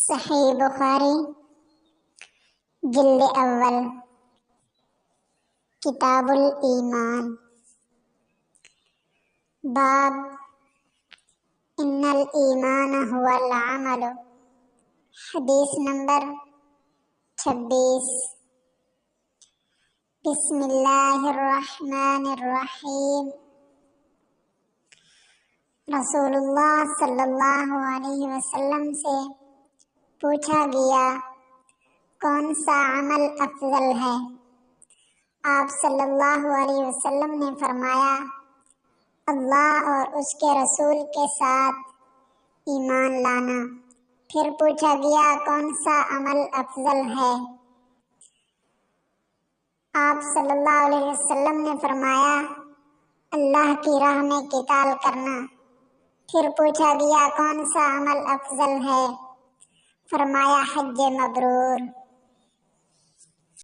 صحیح بخاری جلد اول کتاب الایمان باب ان الایمان هو العمل حدیث نمبر 26 بسم اللہ الرحمن الرحیم رسول اللہ صلی اللہ علیہ وسلم سے پوچھا گیا کون سا عمل افضل ہے؟ آپ صلی اللہ علیہ وسلم نے فرمایا اللہ اور اس کے رسول کے ساتھ ایمان لانا۔ پھر پوچھا گیا کون سا عمل افضل ہے؟ آپ صلی اللہ علیہ وسلم نے فرمایا اللہ کی راہ میں قتال کرنا۔ پھر پوچھا گیا کون سا عمل افضل ہے؟ فرمایا حج مبرور۔